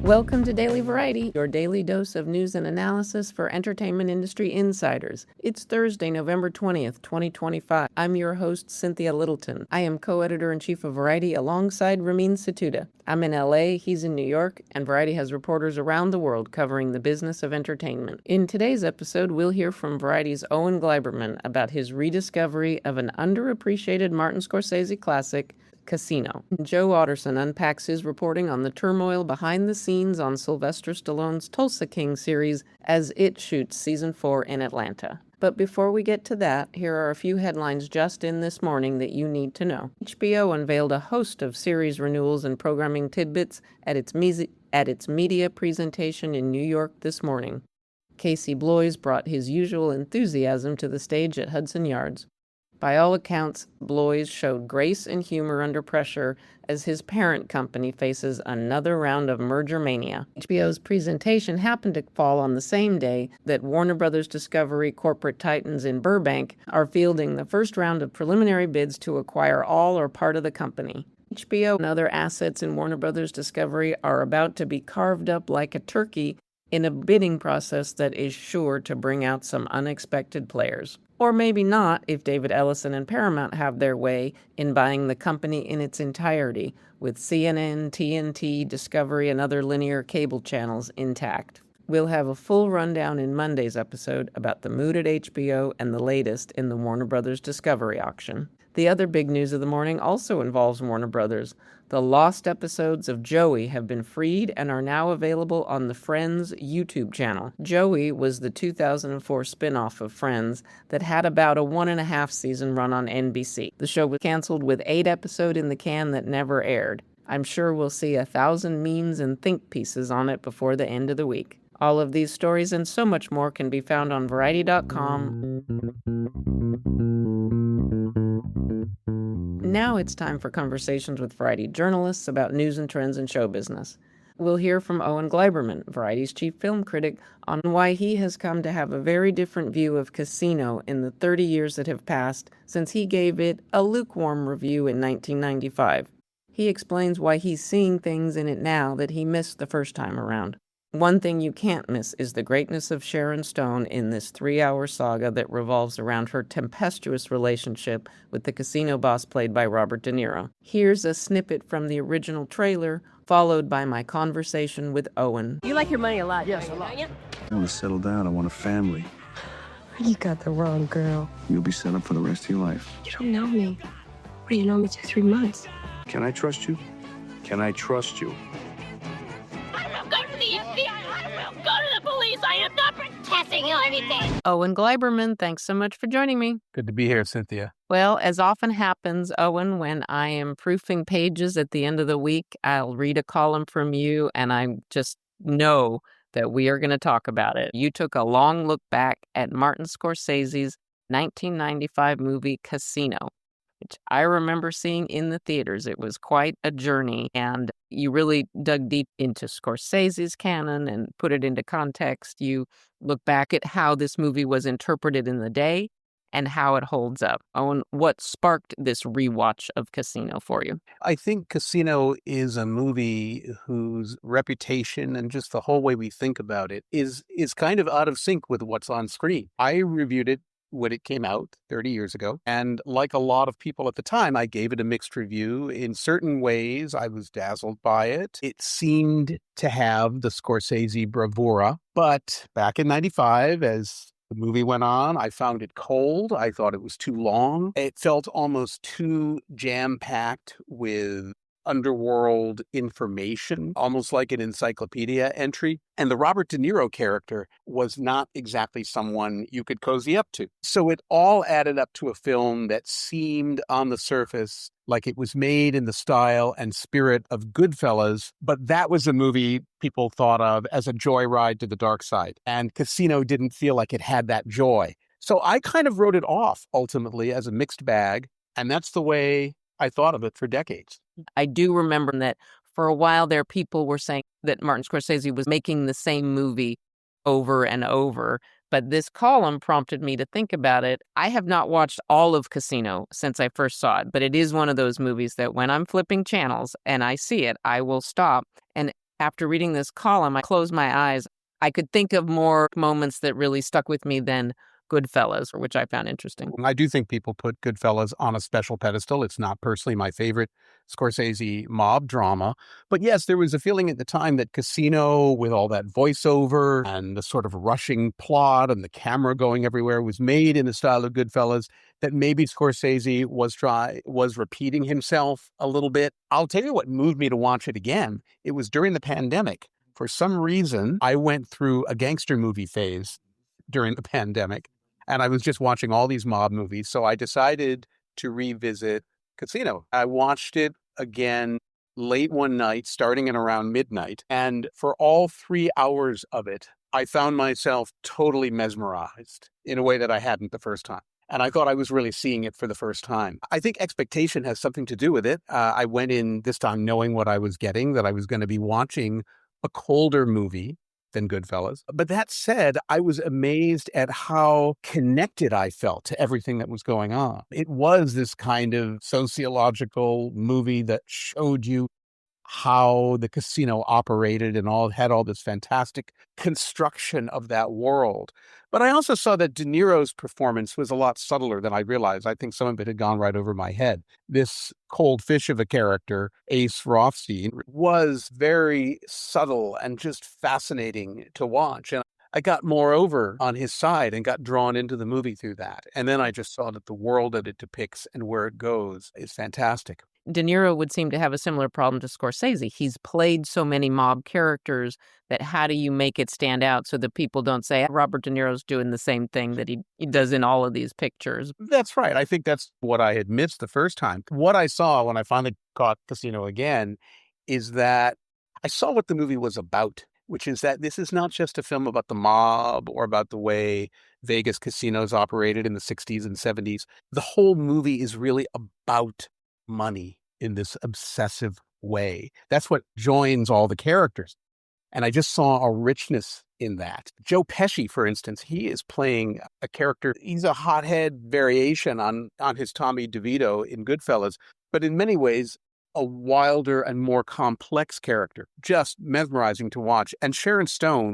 Welcome to Daily Variety, your daily dose of news and analysis for entertainment industry insiders. It's Thursday, November 20th, 2025. I'm your host, Cynthia Littleton. I am co-editor-in-chief of Variety alongside Ramin Satuda. I'm in LA, he's in New York, and Variety has reporters around the world covering the business of entertainment. In today's episode, we'll hear from Variety's Owen Gleiberman about his rediscovery of an underappreciated Martin Scorsese classic, Casino. Joe Otterson unpacks his reporting on the turmoil behind the scenes on Sylvester Stallone's Tulsa King series as it shoots season 4 in Atlanta. But before we get to that, here are a few headlines just in this morning that you need to know. HBO unveiled a host of series renewals and programming tidbits at its media presentation in New York this morning. Casey Bloys brought his usual enthusiasm to the stage at Hudson Yards. By all accounts, Bloys showed grace and humor under pressure as his parent company faces another round of merger mania. HBO's presentation happened to fall on the same day that Warner Bros. Discovery corporate titans in Burbank are fielding the first round of preliminary bids to acquire all or part of the company. HBO and other assets in Warner Bros. Discovery are about to be carved up like a turkey in a bidding process that is sure to bring out some unexpected players. Or maybe not if David Ellison and Paramount have their way in buying the company in its entirety, with CNN, TNT, Discovery, and other linear cable channels intact. We'll have a full rundown in Monday's episode about the mood at HBO and the latest in the Warner Bros. Discovery auction. The other big news of the morning also involves Warner Bros. The lost episodes of Joey have been freed and are now available on the Friends YouTube channel. Joey was the 2004 spin-off of Friends that had about a 1.5 season run on NBC. The show was canceled with 8 episodes in the can that never aired. I'm sure we'll see 1,000 memes and think pieces on it before the end of the week. All of these stories and so much more can be found on Variety.com. Now it's time for conversations with Variety journalists about news and trends in show business. We'll hear from Owen Gleiberman, Variety's chief film critic, on why he has come to have a very different view of Casino in the 30 years that have passed since he gave it a lukewarm review in 1995. He explains why he's seeing things in it now that he missed the first time around. One thing you can't miss is the greatness of Sharon Stone in this 3-hour saga that revolves around her tempestuous relationship with the casino boss played by Robert De Niro. Here's a snippet from the original trailer, followed by my conversation with Owen. You like your money a lot. Yes, a lot. Don't you? I want to settle down. I want a family. You got the wrong girl. You'll be set up for the rest of your life. You don't know me. What do you know me to 3 months? Can I trust you? Can I trust you? I will go to the FBI. I will go to the police. I am not protesting you or anything. Owen Gleiberman, thanks so much for joining me. Good to be here, Cynthia. Well, as often happens, Owen, when I am proofing pages at the end of the week, I'll read a column from you and I just know that we are going to talk about it. You took a long look back at Martin Scorsese's 1995 movie Casino, which I remember seeing in the theaters. It was quite a journey, and you really dug deep into Scorsese's canon and put it into context. You look back at how this movie was interpreted in the day and how it holds up. Owen, what sparked this rewatch of Casino for you? I think Casino is a movie whose reputation and just the whole way we think about it is kind of out of sync with what's on screen. I reviewed it when it came out 30 years ago. And like a lot of people at the time, I gave it a mixed review. In certain ways, I was dazzled by it. It seemed to have the Scorsese bravura. But back in 95, as the movie went on, I found it cold. I thought it was too long. It felt almost too jam-packed with underworld information, almost like an encyclopedia entry. And the Robert De Niro character was not exactly someone you could cozy up to. So it all added up to a film that seemed on the surface like it was made in the style and spirit of Goodfellas, but that was a movie people thought of as a joyride to the dark side. And Casino didn't feel like it had that joy. So I kind of wrote it off ultimately as a mixed bag. And that's the way I thought of it for decades. I do remember that for a while there, people were saying that Martin Scorsese was making the same movie over and over, But this column prompted me to think about it. I have not watched all of Casino since I first saw it, but it is one of those movies that when I'm flipping channels and I see it, I will stop. And after reading this column, I close my eyes. I could think of more moments that really stuck with me than Goodfellas, which I found interesting. I do think people put Goodfellas on a special pedestal. It's not personally my favorite Scorsese mob drama. But yes, there was a feeling at the time that Casino, with all that voiceover and the sort of rushing plot and the camera going everywhere, was made in the style of Goodfellas, that maybe Scorsese was repeating himself a little bit. I'll tell you what moved me to watch it again. It was during the pandemic. For some reason, I went through a gangster movie phase during the pandemic. And I was just watching all these mob movies. So I decided to revisit Casino. I watched it again late one night, starting at around midnight. And for all 3 hours of it, I found myself totally mesmerized in a way that I hadn't the first time. And I thought I was really seeing it for the first time. I think expectation has something to do with it. I went in this time knowing what I was getting, that I was going to be watching a colder movie than Goodfellas. But that said, I was amazed at how connected I felt to everything that was going on. It was this kind of sociological movie that showed you how the casino operated and had all this fantastic construction of that world. But I also saw that De Niro's performance was a lot subtler than I realized. I think some of it had gone right over my head. This cold fish of a character, Ace Rothstein, was very subtle and just fascinating to watch. And I got moreover on his side and got drawn into the movie through that. And then I just saw that the world that it depicts and where it goes is fantastic. De Niro would seem to have a similar problem to Scorsese. He's played so many mob characters that how do you make it stand out so that people don't say, Robert De Niro's doing the same thing that he does in all of these pictures? That's right. I think that's what I had missed the first time. What I saw when I finally caught Casino again is that I saw what the movie was about, which is that this is not just a film about the mob or about the way Vegas casinos operated in the 60s and 70s. The whole movie is really about money in this obsessive way. That's what joins all the characters. And I just saw a richness in that. Joe Pesci, for instance, he is playing a character. He's a hothead variation on his Tommy DeVito in Goodfellas, but in many ways, a wilder and more complex character. Just mesmerizing to watch. And Sharon Stone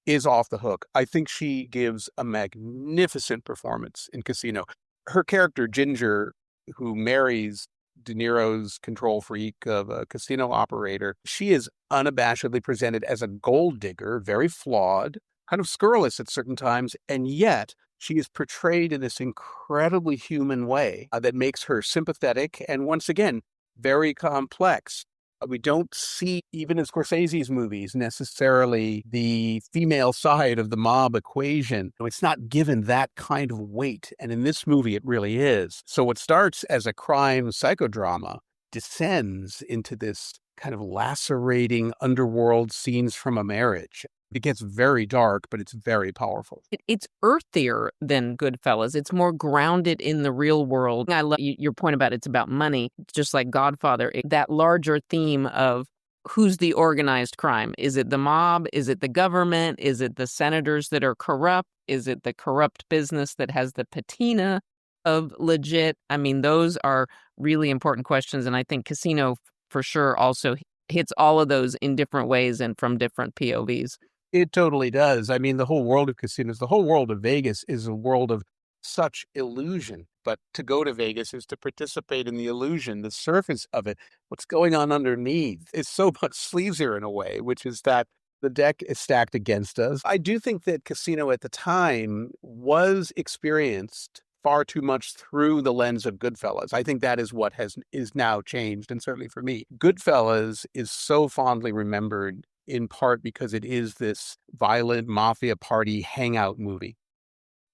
is off the hook. I think she gives a magnificent performance in Casino. Her character, Ginger, who marries De Niro's control freak of a casino operator, she is unabashedly presented as a gold digger, very flawed, kind of scurrilous at certain times, and yet she is portrayed in this incredibly human way that makes her sympathetic and, once again, very complex. We don't see, even in Scorsese's movies, necessarily the female side of the mob equation. It's not given that kind of weight. And in this movie, it really is. So what starts as a crime psychodrama descends into this kind of lacerating underworld scenes from a marriage. It gets very dark, but it's very powerful. It's earthier than Goodfellas. It's more grounded in the real world. I love your point about it's about money, just like Godfather. That larger theme of who's the organized crime? Is it the mob? Is it the government? Is it the senators that are corrupt? Is it the corrupt business that has the patina of legit? I mean, those are really important questions. And I think Casino for sure also hits all of those in different ways and from different POVs. It totally does. I mean, the whole world of casinos, the whole world of Vegas is a world of such illusion. But to go to Vegas is to participate in the illusion, the surface of it. What's going on underneath is so much sleazier in a way, which is that the deck is stacked against us. I do think that Casino at the time was experienced far too much through the lens of Goodfellas. I think that is what is now changed, and certainly for me. Goodfellas is so fondly remembered in part because it is this violent mafia party hangout movie.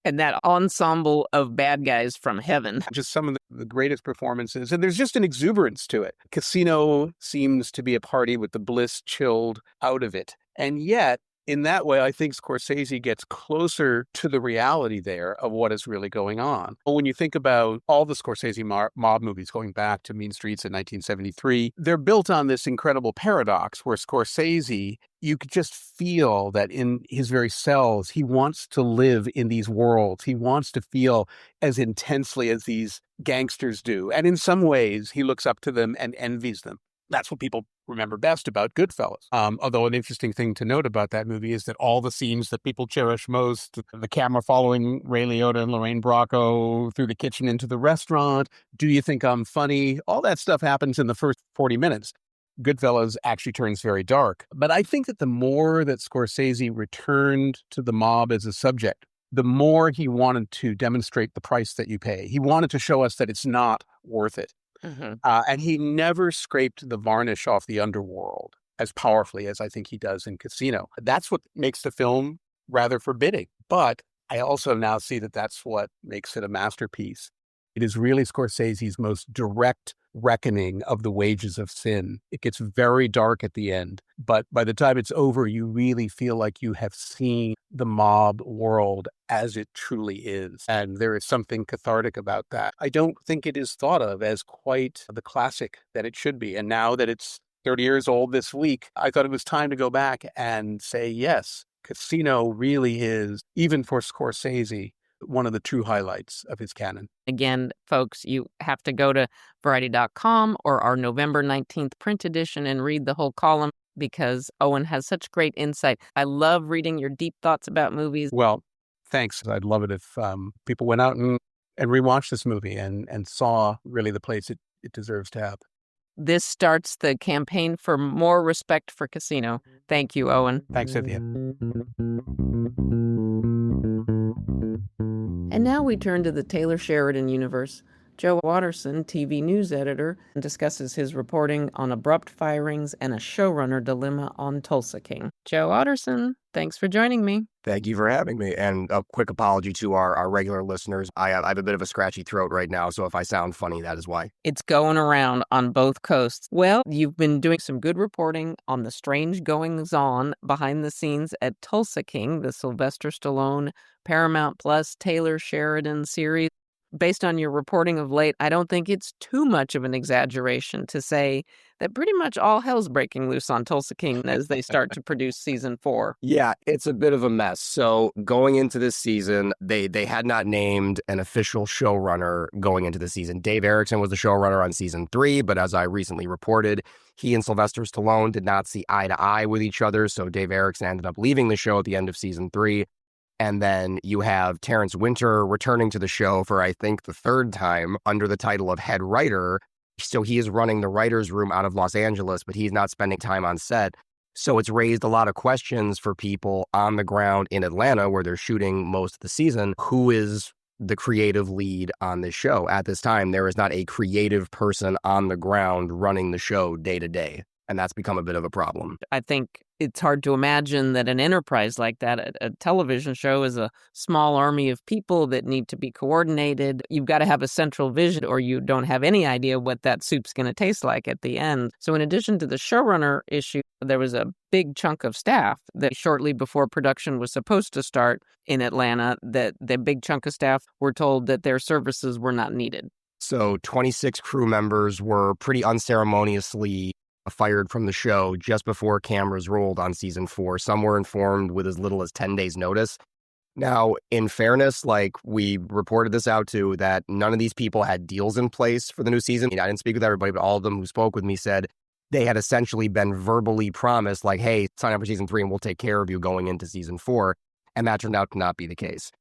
And that ensemble of bad guys from heaven. Just some of the greatest performances. And there's just an exuberance to it. Casino seems to be a party with the bliss chilled out of it. And yet, in that way, I think Scorsese gets closer to the reality there of what is really going on. But when you think about all the Scorsese mob movies going back to Mean Streets in 1973, they're built on this incredible paradox where Scorsese, you could just feel that in his very cells, he wants to live in these worlds. He wants to feel as intensely as these gangsters do. And in some ways, he looks up to them and envies them. That's what people remember best about Goodfellas. Although an interesting thing to note about that movie is that all the scenes that people cherish most, the camera following Ray Liotta and Lorraine Bracco through the kitchen into the restaurant, do you think I'm funny? All that stuff happens in the first 40 minutes. Goodfellas actually turns very dark. But I think that the more that Scorsese returned to the mob as a subject, the more he wanted to demonstrate the price that you pay. He wanted to show us that it's not worth it. And he never scraped the varnish off the underworld as powerfully as I think he does in Casino. That's what makes the film rather forbidding. But I also now see that that's what makes it a masterpiece. It is really Scorsese's most direct reckoning of the wages of sin. It gets very dark at the end, but by the time it's over, you really feel like you have seen the mob world as it truly is. And there is something cathartic about that. I don't think it is thought of as quite the classic that it should be. And now that it's 30 years old this week, I thought it was time to go back and say, yes, Casino really is, even for Scorsese, one of the true highlights of his canon. Again, folks, you have to go to Variety.com or our November 19th print edition and read the whole column because Owen has such great insight. I love reading your deep thoughts about movies. Well, thanks. I'd love it if people went out and rewatched this movie and saw really the place it deserves to have. This starts the campaign for more respect for Casino. Thank you, Owen. Thanks, Cynthia. And now we turn to the Taylor Sheridan universe. Joe Watterson, TV news editor, discusses his reporting on abrupt firings and a showrunner dilemma on Tulsa King. Joe Watterson, thanks for joining me. Thank you for having me. And a quick apology to our regular listeners. I have a bit of a scratchy throat right now, so if I sound funny, that is why. It's going around on both coasts. Well, you've been doing some good reporting on the strange goings-on behind the scenes at Tulsa King, the Sylvester Stallone, Paramount Plus, Taylor Sheridan series. Based on your reporting of late, I don't think it's too much of an exaggeration to say that pretty much all hell's breaking loose on Tulsa King as they start to produce season 4. Yeah, it's a bit of a mess. So going into this season, they had not named an official showrunner going into the season. Dave Erickson was the showrunner on season 3, but as I recently reported, he and Sylvester Stallone did not see eye to eye with each other, so Dave Erickson ended up leaving the show at the end of season 3. And then you have Terrence Winter returning to the show for, I think, the 3rd time under the title of head writer. So he is running the writer's room out of Los Angeles, but he's not spending time on set. So it's raised a lot of questions for people on the ground in Atlanta, where they're shooting most of the season. Who is the creative lead on this show? At this time, there is not a creative person on the ground running the show day to day. And that's become a bit of a problem. I think it's hard to imagine that an enterprise like that, a television show, is a small army of people that need to be coordinated. You've got to have a central vision or you don't have any idea what that soup's going to taste like at the end. So in addition to the showrunner issue, there was a big chunk of staff that shortly before production was supposed to start in Atlanta, that the big chunk of staff were told that their services were not needed. So 26 crew members were pretty unceremoniously fired from the show just before cameras rolled on season 4. Some were informed with as little as 10 days notice. Now, in fairness, like we reported this out too, that none of these people had deals in place for the new season. I didn't speak with everybody, but all of them who spoke with me said they had essentially been verbally promised like, hey, sign up for season 3 and we'll take care of you going into season 4. And that turned out to not be the case.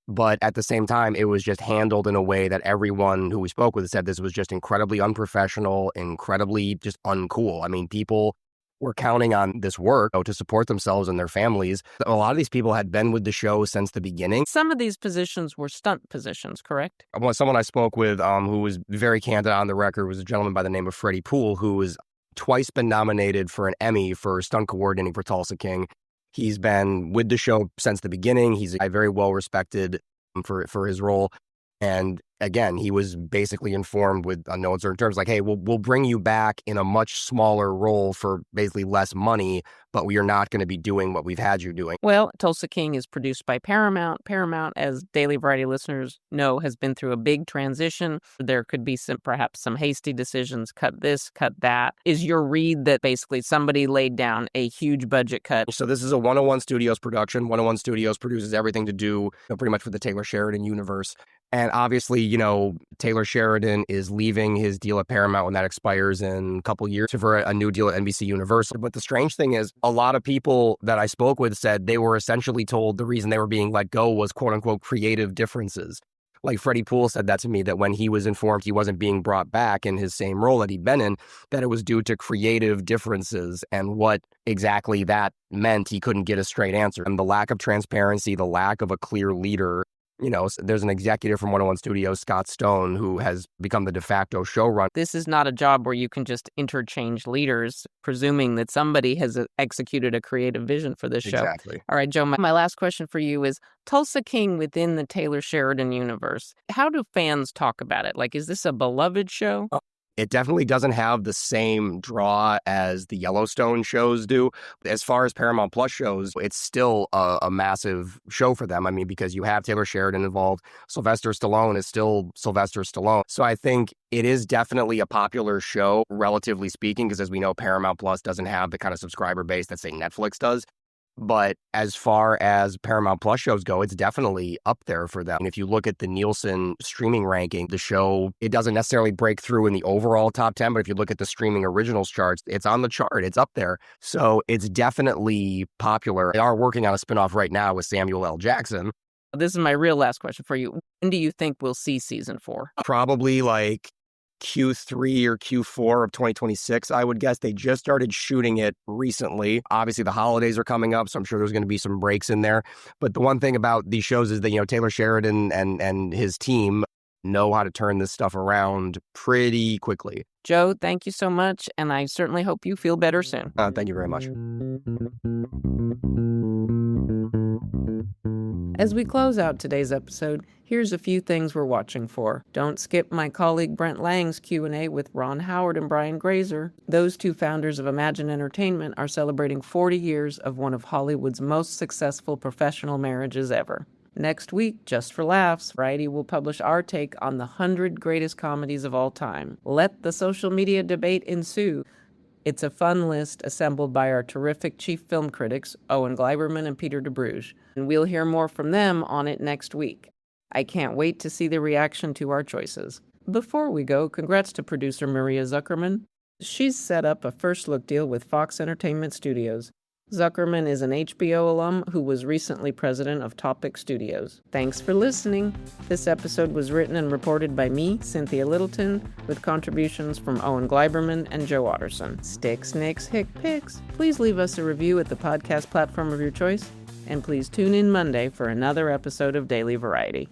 But at the same time, it was just handled in a way that everyone who we spoke with said this was just incredibly unprofessional, incredibly just uncool. I mean, people were counting on this work to support themselves and their families. A lot of these people had been with the show since the beginning. Some of these positions were stunt positions, correct? Someone I spoke with who was very candid on the record was a gentleman by the name of Freddie Poole, who has twice been nominated for an Emmy for stunt coordinating for Tulsa King. He's been with the show since the beginning. He's very well respected for his role. And again, he was basically informed with no uncertain terms, like, hey, we'll bring you back in a much smaller role for basically less money, but we are not going to be doing what we've had you doing. Well, Tulsa King is produced by Paramount. Paramount, as Daily Variety listeners know, has been through a big transition. There could be perhaps some hasty decisions, cut this, cut that. Is your read that basically somebody laid down a huge budget cut? So this is a 101 Studios production. 101 Studios produces everything to do pretty much with the Taylor Sheridan universe. And obviously, Taylor Sheridan is leaving his deal at Paramount when that expires in a couple years for a new deal at NBC Universal. But the strange thing is, a lot of people that I spoke with said they were essentially told the reason they were being let go was quote unquote creative differences. Like Freddie Poole said that to me, that when he was informed he wasn't being brought back in his same role that he'd been in, that it was due to creative differences, and what exactly that meant, he couldn't get a straight answer. And the lack of transparency, the lack of a clear leader. There's an executive from 101 Studios, Scott Stone, who has become the de facto showrunner. This is not a job where you can just interchange leaders, presuming that somebody has executed a creative vision for this show. Exactly. All right, Joe, my last question for you is Tulsa King within the Taylor Sheridan universe. How do fans talk about it? Like, is this a beloved show? It definitely doesn't have the same draw as the Yellowstone shows do. As far as Paramount Plus shows, it's still a massive show for them. I mean, because you have Taylor Sheridan involved. Sylvester Stallone is still Sylvester Stallone. So I think it is definitely a popular show, relatively speaking, because as we know, Paramount Plus doesn't have the kind of subscriber base that, say, Netflix does. But as far as Paramount Plus shows go, it's definitely up there for them. And if you look at the Nielsen streaming ranking, the show, it doesn't necessarily break through in the overall top 10, but if you look at the streaming originals charts, it's on the chart. It's up there. So it's definitely popular. They are working on a spinoff right now with Samuel L. Jackson. This is my real last question for you. When do you think we'll see season 4? Probably like Q3 or Q4 of 2026, I would guess. They just started shooting it recently. Obviously, the holidays are coming up, so I'm sure there's going to be some breaks in there. But the one thing about these shows is that, Taylor Sheridan and his team know how to turn this stuff around pretty quickly. Joe, thank you so much, and I certainly hope you feel better soon. Thank you very much. As we close out today's episode, here's a few things we're watching for. Don't skip my colleague Brent Lang's Q&A with Ron Howard and Brian Grazer. Those two founders of Imagine Entertainment are celebrating 40 years of one of Hollywood's most successful professional marriages ever. Next week, just for laughs, Variety will publish our take on the 100 greatest comedies of all time. Let the social media debate ensue. It's a fun list assembled by our terrific chief film critics, Owen Gleiberman and Peter DeBruge, and we'll hear more from them on it next week. I can't wait to see the reaction to our choices. Before we go, congrats to producer Maria Zuckerman. She's set up a first-look deal with Fox Entertainment Studios. Zuckerman is an HBO alum who was recently president of Topic Studios. Thanks for listening. This episode was written and reported by me, Cynthia Littleton, with contributions from Owen Gleiberman and Joe Otterson. Sticks, Nicks, Hick, Picks. Please leave us a review at the podcast platform of your choice, and please tune in Monday for another episode of Daily Variety.